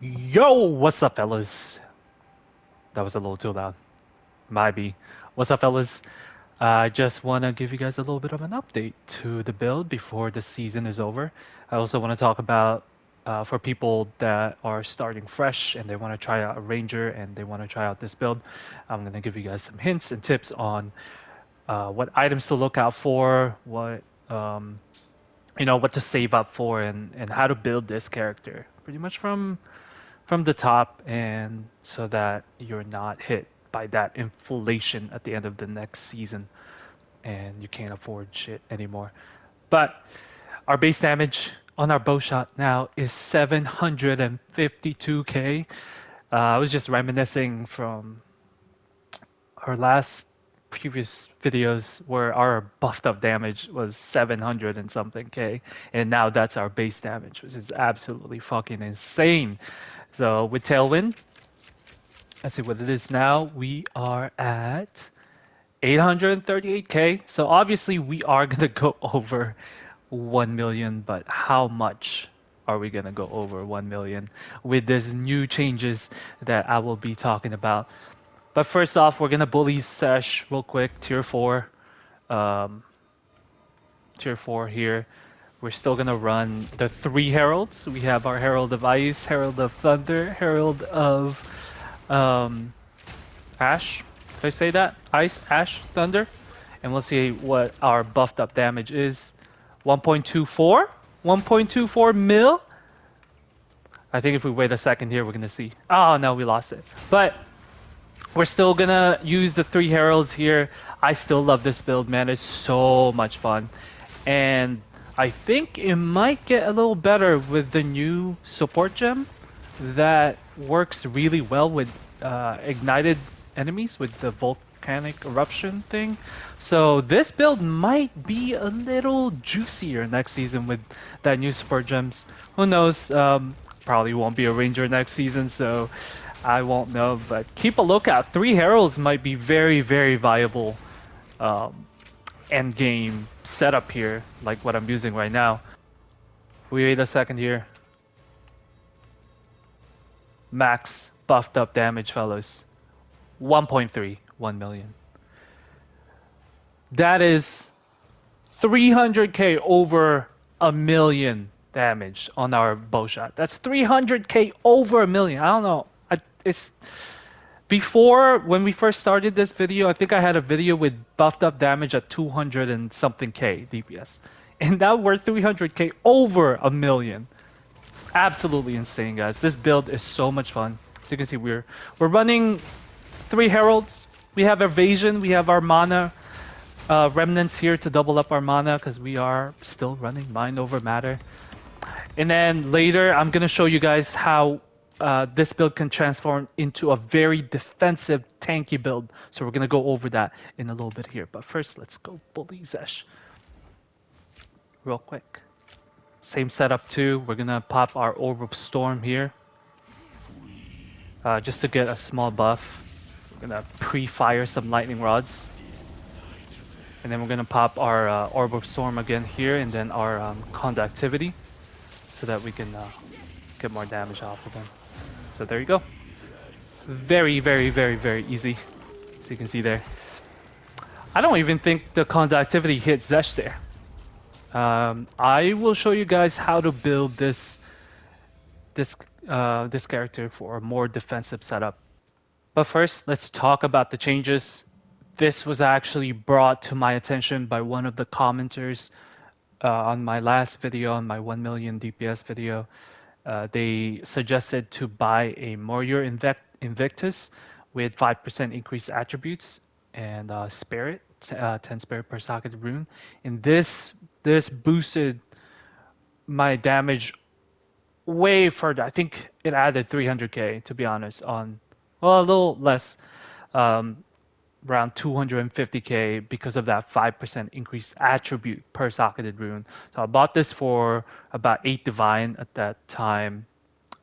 Yo, what's up, fellas? That was a little too loud. Might be. What's up, fellas? I just want to give you guys a little bit of an update to the build before the season is over. I also want to talk about for people that are starting fresh and they want to try out a ranger and they want to try out this build. I'm going to give you guys some hints and tips on what items to look out for, um, what to save up for, and how to build this character. Pretty much from the top, and so that you're not hit by that inflation at the end of the next season and you can't afford shit anymore. But our base damage on our bow shot now is 752k. I was just reminiscing from our last previous videos where our buffed up damage was 700 and something k, and now that's our base damage, which is absolutely fucking insane. So with Tailwind, let's see what it is now. We are at 838k. So obviously we are gonna go over 1 million, but how much are we gonna go over 1 million with these new changes that I will be talking about? But first off, we're gonna bully Sesh real quick, tier 4. Um, tier 4 here. We're still gonna run the 3 heralds. We have our Herald of Ice, Herald of Thunder, Herald of um, Ash. Did I say that? Ice, Ash, Thunder. And we'll see what our buffed up damage is. 1.24? 1.24 mil? I think if we wait a second here, we're gonna see. Oh no, we lost it. But we're still gonna use the 3 heralds here. I still love this build, man. It's so much fun. And I think it might get a little better with the new support gem that works really well with ignited enemies with the volcanic eruption thing. So this build might be a little juicier next season with that new support gems. Who knows? Probably won't be a ranger next season, so I won't know. But keep a lookout. 3 heralds might be very, very viable um, end game setup here, like what I'm using right now. We wait a second here. Max buffed up damage, fellas. 1.3, 1 million. That is 300k over a million damage on our bow shot. That's 300k over a million. I don't know. It's before when we first started this video. I think I had a video with buffed up damage at 200 and something k DPS, and now we're 300k over a million. Absolutely insane, guys. This build is so much fun. As you can see, we're running 3 heralds. We have evasion. We have our mana remnants here to double up our mana because we are still running mind over matter. And then later, I'm gonna show you guys how this build can transform into a very defensive, tanky build. So we're gonna go over that in a little bit here. But first, let's go bully Zesh real quick. Same setup too. We're gonna pop our Orb of Storm here. Just to get a small buff. We're gonna pre-fire some lightning rods. And then we're gonna pop our Orb of Storm again here, and then our conductivity, so that we can get more damage off of them. So there you go. Very, very, very, very easy. So you can see there. I don't even think the conductivity hits Zesh there. I will show you guys how to build this character for a more defensive setup. But first, let's talk about the changes. This was actually brought to my attention by one of the commenters on my last video, on my 1 million DPS video. They suggested to buy a Warrior Invictus with 5% increased attributes and Spirit, 10 Spirit per socket rune. And this boosted my damage way further. I think it added 300k, to be honest, on, well, a little less, um, around 250k because of that 5% increased attribute per socketed rune. So I bought this for about 8 divine at that time,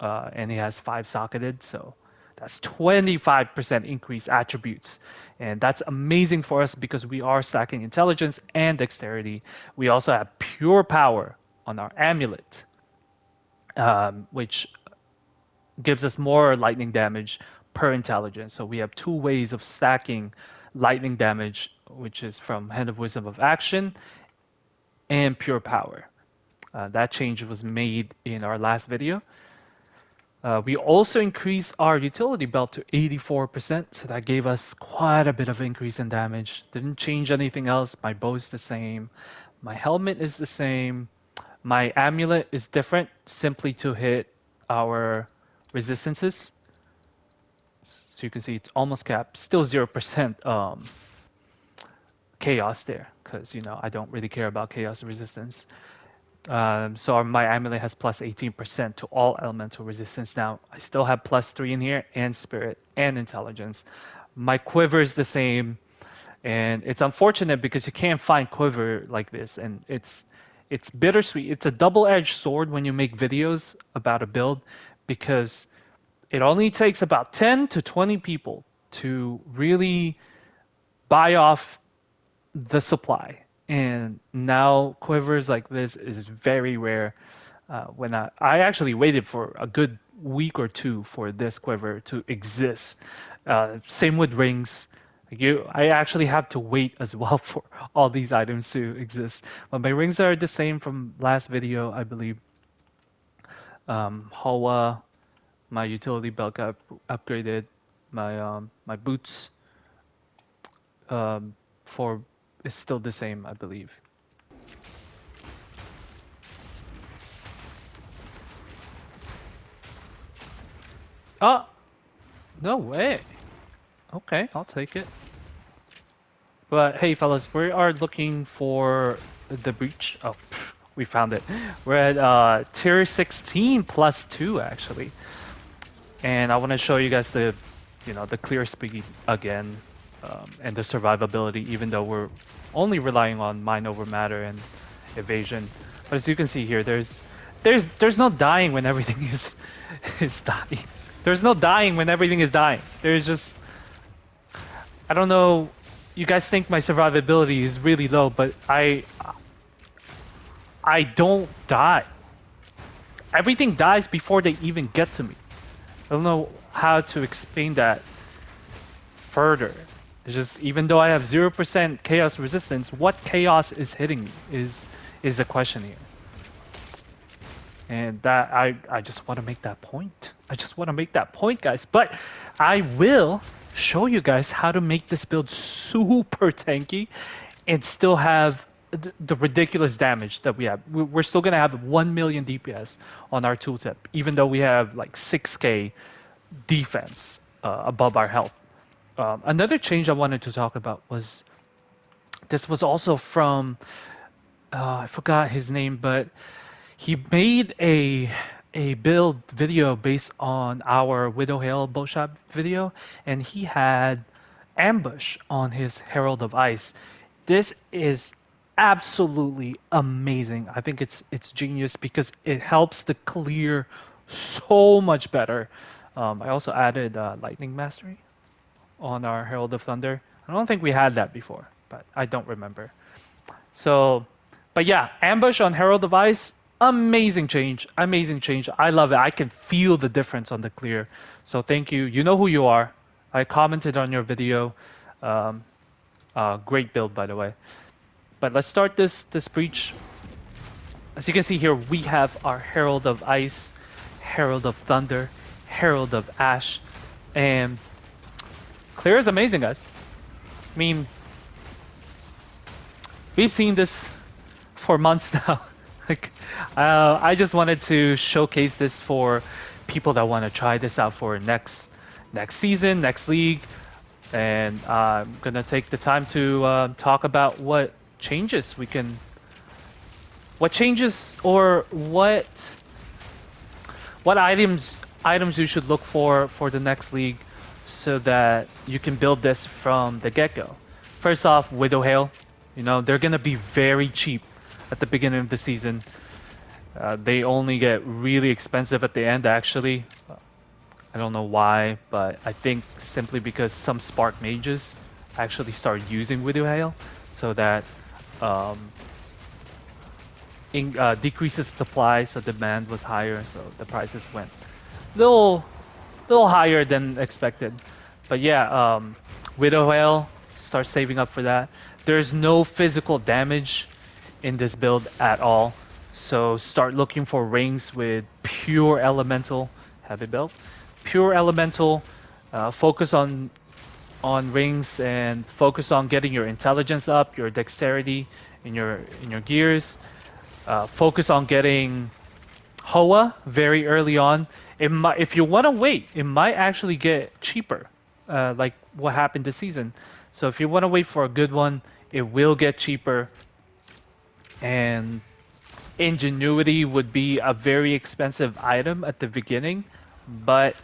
and he has 5 socketed, so that's 25% increased attributes. And that's amazing for us because we are stacking intelligence and dexterity. We also have pure power on our amulet, which gives us more lightning damage per intelligence. So we have two ways of stacking lightning damage, which is from Hand of Wisdom of Action and Pure Power. That change was made in our last video. We also increased our utility belt to 84%, so that gave us quite a bit of increase in damage. Didn't change anything else. My bow is the same. My helmet is the same. My amulet is different, simply to hit our resistances. So you can see it's almost capped. Still 0% chaos there, because I don't really care about chaos resistance. So my amulet has plus 18% to all elemental resistance. Now I still have plus 3 in here, and spirit and intelligence. My quiver is the same, and it's unfortunate because you can't find quiver like this, and it's bittersweet. It's a double-edged sword when you make videos about a build, because it only takes about 10 to 20 people to really buy off the supply. And now quivers like this is very rare. When I actually waited for a good week or two for this quiver to exist. Same with rings. I actually have to wait as well for all these items to exist. But my rings are the same from last video, I believe. Hawa, my utility belt got upgraded. My boots um, for is still the same, I believe. Oh, no way. Okay, I'll take it. But hey, fellas, we are looking for the breach. Oh, we found it. We're at tier 16 plus 2, actually. And I want to show you guys the clear speed again, and the survivability, even though we're only relying on mind over matter and evasion. But as you can see here, there's no dying when everything is dying. There's no dying when everything is dying. There's just, I don't know. You guys think my survivability is really low, but I don't die. Everything dies before they even get to me. I don't know how to explain that further. It's just, even though I have 0% chaos resistance, what chaos is hitting me is the question here. And that I just want to make that point. I just want to make that point, guys. But I will show you guys how to make this build super tanky and still have the ridiculous damage that we have. We're still going to have 1 million DPS on our tooltip, even though we have like 6k defense above our health. Another change I wanted to talk about was, this was also from, I forgot his name, but he made a build video based on our Widow Hail bowshot video, and he had ambush on his Herald of Ice. This is absolutely amazing. I think it's genius because it helps the clear so much better. I also added Lightning Mastery on our Herald of Thunder. I don't think we had that before, but I don't remember. So, but yeah, ambush on Herald of Ice, amazing change, amazing change. I love it. I can feel the difference on the clear. So thank you. You know who you are. I commented on your video. Um, Great build, by the way. But let's start this breach. As you can see here, we have our Herald of Ice, Herald of Thunder, Herald of Ash, and clear is amazing, guys. I mean, we've seen this for months now. Like, I just wanted to showcase this for people that want to try this out for next season, next league, and I'm gonna take the time to talk about what changes we can, what changes or what items you should look for the next league, so that you can build this from the get-go. First off, Widow Hail. They're gonna be very cheap at the beginning of the season. They only get really expensive at the end, actually. I don't know why, but I think simply because some Spark mages actually start using Widow Hail, so that decreases supply, so demand was higher, so the prices went little little higher than expected. But yeah, Widow Whale, start saving up for that. There's no physical damage in this build at all. So start looking for rings with pure elemental heavy build. Pure elemental, focus on rings and focus on getting your intelligence up, your dexterity in your gears. Focus on getting Hoa very early on. If you want to wait, it might actually get cheaper, like what happened this season. So if you want to wait for a good one, it will get cheaper. And Ingenuity would be a very expensive item at the beginning, but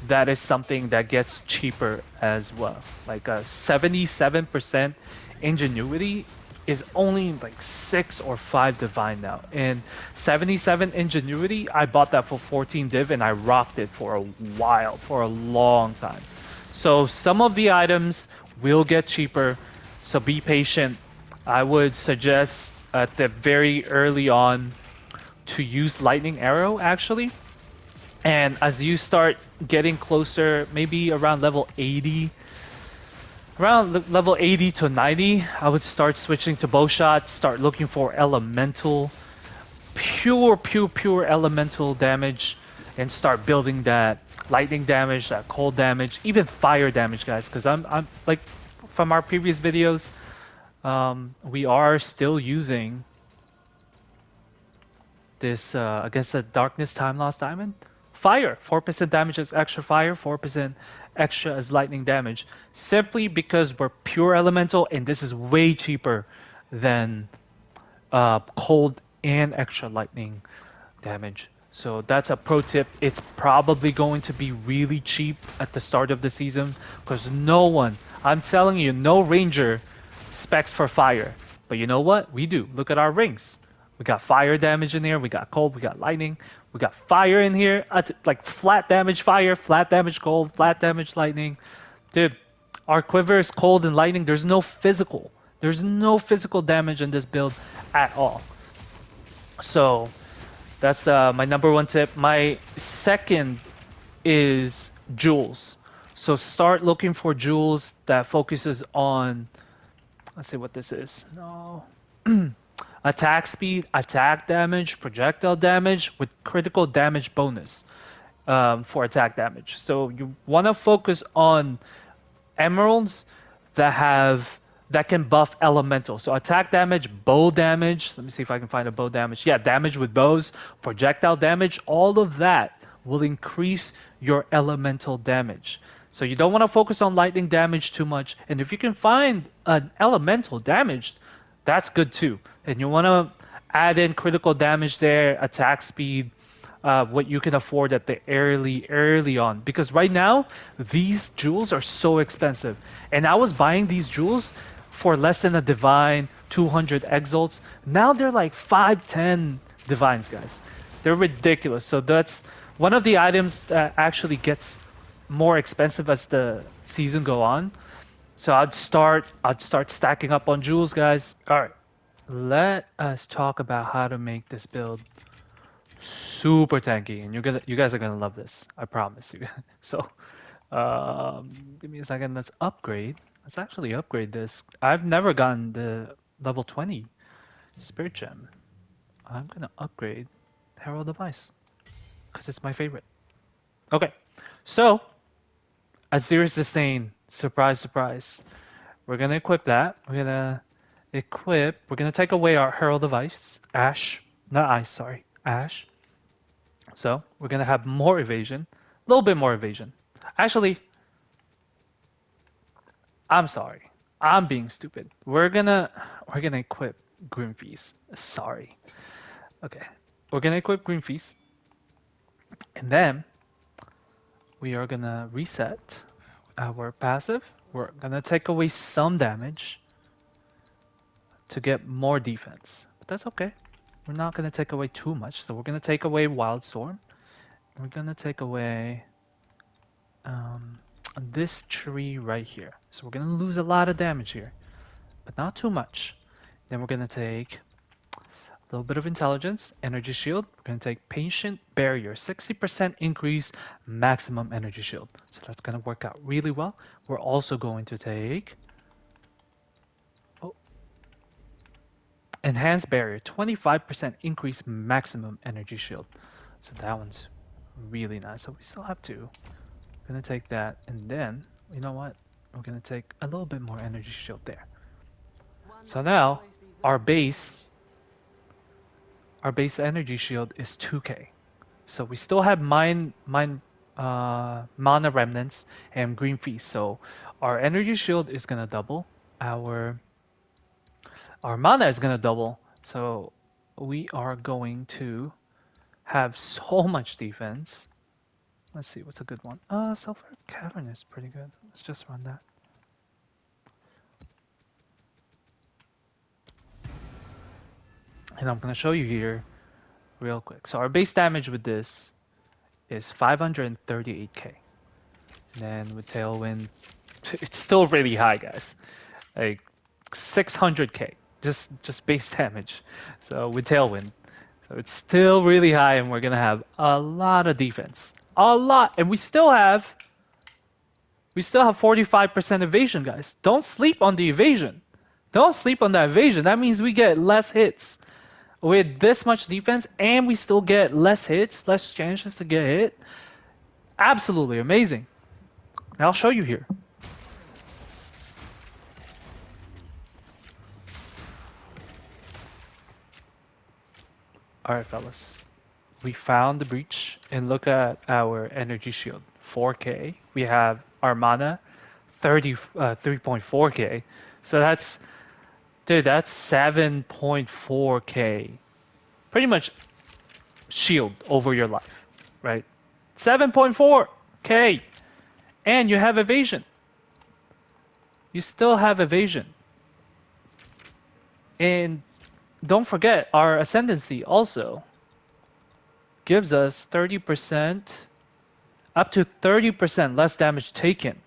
that is something that gets cheaper as well. Like a 77% Ingenuity is only like 6 or 5 divine now. And 77 Ingenuity, I bought that for 14 div and I rocked it for a while, for a long time. So some of the items will get cheaper, so be patient. I would suggest at the very early on to use lightning arrow actually, and as you start getting closer, maybe around level 80, level 80 to 90, I would start switching to bow shot, start looking for elemental, pure elemental damage, and start building that lightning damage, that cold damage, even fire damage, guys, because I'm like, from our previous videos, we are still using this against the Darkness Time Lost Diamond. Fire, 4% damage as extra fire, 4% extra as lightning damage. Simply because we're pure elemental and this is way cheaper than cold and extra lightning damage. So that's a pro tip. It's probably going to be really cheap at the start of the season because no one, I'm telling you, no ranger specs for fire. But you know what? We do. Look at our rings. We got fire damage in here. We got cold. We got lightning. We got fire in here. Like flat damage fire, flat damage cold, flat damage lightning. Dude, our quiver is cold and lightning. There's no physical. There's no physical damage in this build at all. So that's my number one tip. My second is jewels. So start looking for jewels that focuses on, let's see what this is. No. Attack speed, attack damage, projectile damage with critical damage bonus for attack damage. So you want to focus on emeralds that can buff elemental. So attack damage, bow damage. Let me see if I can find a bow damage. Yeah, damage with bows, projectile damage, all of that will increase your elemental damage. So you don't want to focus on lightning damage too much. And if you can find an elemental damage, that's good too. And you want to add in critical damage there, attack speed, what you can afford at the early on, because right now these jewels are so expensive, and I was buying these jewels for less than a divine, 200 exalts. Now they're like 510 divines, guys. They're ridiculous. So that's one of the items that actually gets more expensive as the season go on. So I'd start stacking up on jewels, guys. All right, let us talk about how to make this build super tanky, and you guys are gonna love this. I promise you. So, give me a second. Let's upgrade. Let's actually upgrade this. I've never gotten the level 20 spirit gem. I'm gonna upgrade Herald Device because it's my favorite. Okay, so Azir's Disdain. Surprise, surprise. We're gonna equip that. We're gonna take away our Herald Device. Ash. Not Ice, sorry. Ash. So we're gonna have more evasion, a little bit more evasion. Actually, I'm sorry. I'm being stupid. We're gonna equip Green Feast. Sorry. Okay. We're gonna equip Green Feast, and then we are gonna reset our passive. We're gonna take away some damage to get more defense. But that's okay. We're not gonna take away too much. So we're gonna take away Wildstorm. We're gonna take away um, this tree right here. So we're gonna lose a lot of damage here, but not too much. Then we're gonna take little bit of intelligence, energy shield. We're going to take patient barrier, 60% increase maximum energy shield. So that's going to work out really well. We're also going to take oh, enhanced barrier, 25% increase maximum energy shield. So that one's really nice. So we still have two. We're going to take that, and then, you know what? We're going to take a little bit more energy shield there. So now our base energy shield is 2k. So we still have mana remnants and green feast. So our energy shield is gonna double. Our mana is gonna double. So we are going to have so much defense. Let's see what's a good one. Sulfur Cavern is pretty good. Let's just run that. And I'm gonna show you here real quick. So our base damage with this is 538k. And then with Tailwind, it's still really high, guys. Like 600k, just base damage. So with Tailwind, so it's still really high, and we're gonna have a lot of defense, a lot, and we still have 45% evasion, guys. Don't sleep on the evasion. Don't sleep on that evasion. That means we get less hits with this much defense, and we still get less hits, less chances to get hit. Absolutely amazing. And I'll show you here. All right, fellas. We found the breach, and look at our energy shield. 4k. We have our mana, 3.4k. So that's, dude, that's 7.4k. Pretty much shield over your life, right? 7.4k. And you have evasion. You still have evasion. And don't forget, our ascendancy also gives us 30%, up to 30% less damage taken,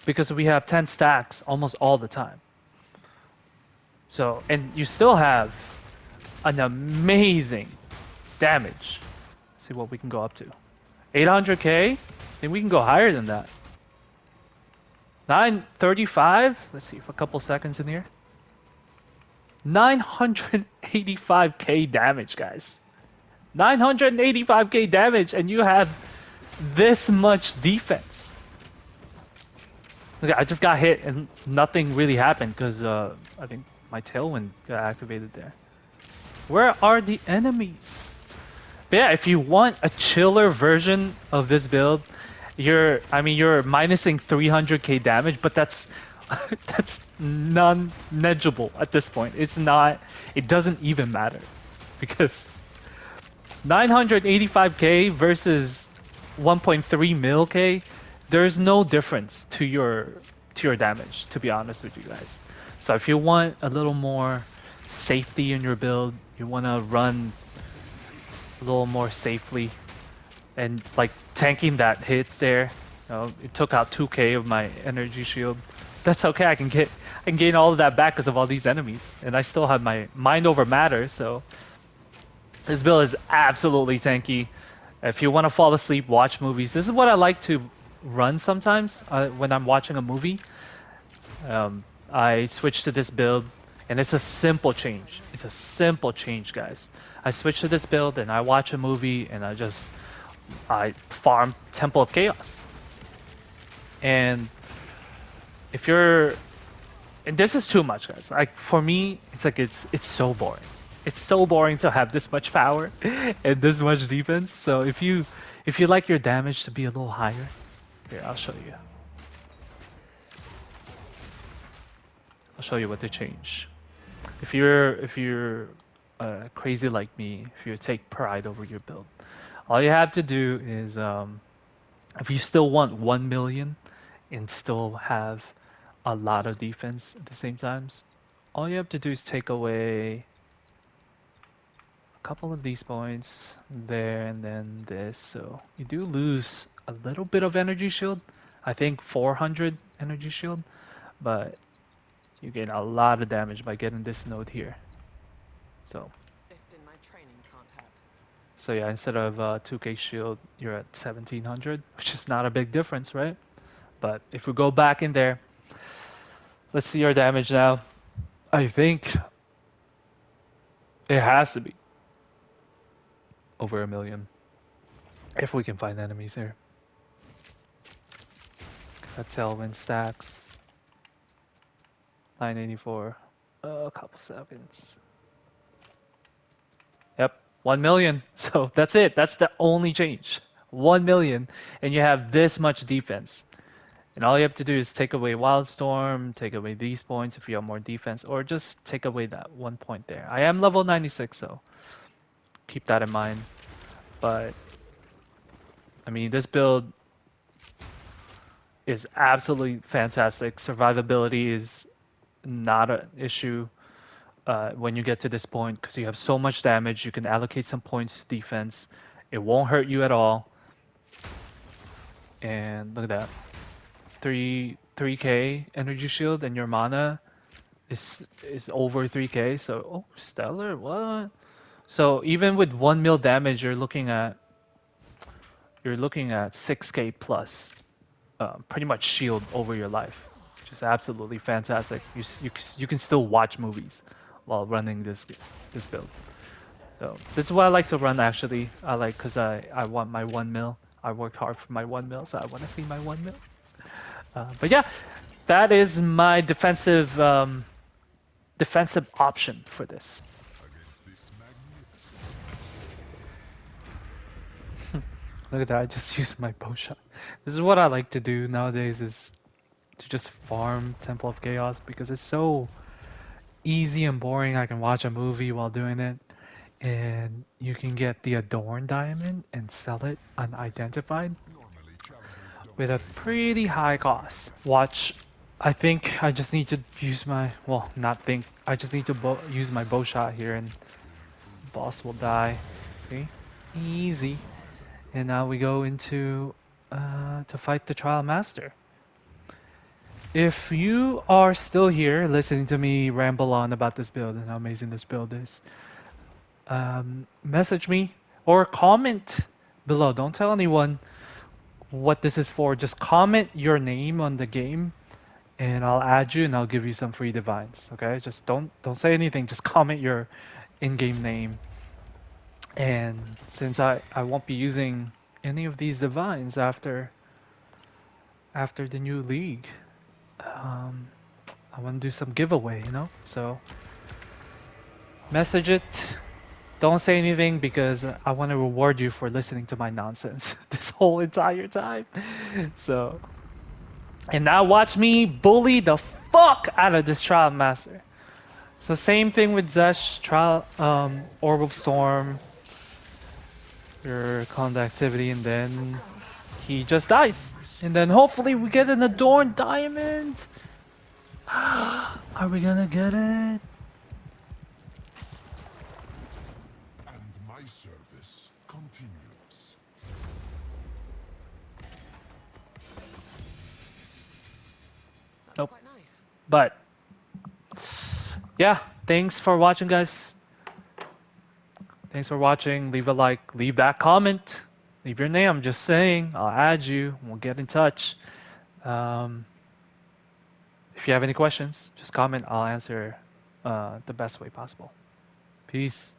because we have 10 stacks almost all the time. So, and you still have an amazing damage. Let's see what we can go up to. 800k? Then we can go higher than that. 935? Let's see, for a couple seconds in here. 985k damage, guys. 985k damage, and you have this much defense. Okay, I just got hit and nothing really happened because I think my tailwind got activated there. Where are the enemies? But yeah, if you want a chiller version of this build, you're minusing 300k damage, but that's that's non-negligible at this point. It's not. It doesn't even matter because 985k versus 1.3 mil k, there's no difference to your damage, to be honest with you guys. So if you want a little more safety in your build, you want to run a little more safely and like tanking that hit there, you know, it took out 2k of my energy shield. That's okay. I can gain all of that back because of all these enemies, and I still have my mind over matter. So this build is absolutely tanky. If you want to fall asleep, watch movies. This is what I like to run sometimes when I'm watching a movie. I switch to this build, and it's a simple change. It's a simple change, guys. I switch to this build, and I watch a movie, and I farm Temple of Chaos. And if you're, and this is too much, guys. Like for me, it's like it's so boring. It's so boring to have this much power and this much defense. So if you like your damage to be a little higher, here I'll show you. I'll show you what to change. If you're crazy like me, if you take pride over your build, all you have to do is if you still want 1 million and still have a lot of defense at the same times, all you have to do is take away a couple of these points there and then this. So you do lose a little bit of energy shield. I think 400 energy shield, but you gain a lot of damage by getting this node here. So Lift in my training can't hurt. so yeah, instead of 2k shield, you're at 1700, which is not a big difference, right? But if we go back in there, let's see our damage now. I think it has to be over a million if we can find enemies here. That tailwind stacks 984. A couple seconds. Yep, 1 million. So that's it. That's the only change. 1 million, and you have this much defense. And all you have to do is take away Wildstorm, take away these points if you have more defense, or just take away that 1 point there. I am level 96, so keep that in mind. But I mean, this build is absolutely fantastic. Survivability is not an issue when you get to this point because you have so much damage. You can allocate some points to defense. It won't hurt you at all. And look at that, 3k energy shield, and your mana is over 3k. So oh, stellar, what? So even with 1 mil damage, you're looking at 6k plus, pretty much shield over your life, which is absolutely fantastic. You can still watch movies while running this build. So this is what I like to run actually. I like because I want my 1 mil. I worked hard for my 1 mil, so I want to see my 1 mil. But yeah, that is my defensive option for this. Look at that! I just used my bow shot. This is what I like to do nowadays: is to just farm Temple of Chaos because it's so easy and boring. I can watch a movie while doing it, and you can get the Adorned diamond and sell it unidentified with a pretty high cost. Watch, I think I just need to use my, well, not think, I just need to use my bow shot here and boss will die. See? Easy. And now we go into to fight the Trial Master. If you are still here listening to me ramble on about this build and how amazing this build is, message me or comment below. Don't tell anyone what this is for. Just comment your name on the game and I'll add you and I'll give you some free divines. Okay? Just don't say anything. Just comment your in-game name. And since I won't be using any of these divines after the new league, um, I want to do some giveaway, you know? So message it. Don't say anything because I want to reward you for listening to my nonsense this whole entire time. So, and now watch me bully the fuck out of this Trial Master. So same thing with Zesh, Trial, Orb of Storm, your conductivity, and then he just dies. And then hopefully we get an Adorned Diamond. Are we gonna get it? And my service continues. That's Nope. quite nice. But yeah, thanks for watching, guys. Thanks for watching. Leave a like, leave that comment, leave your name. I'm just saying, I'll add you. We'll get in touch. Um, if you have any questions, just comment. I'll answer the best way possible. Peace.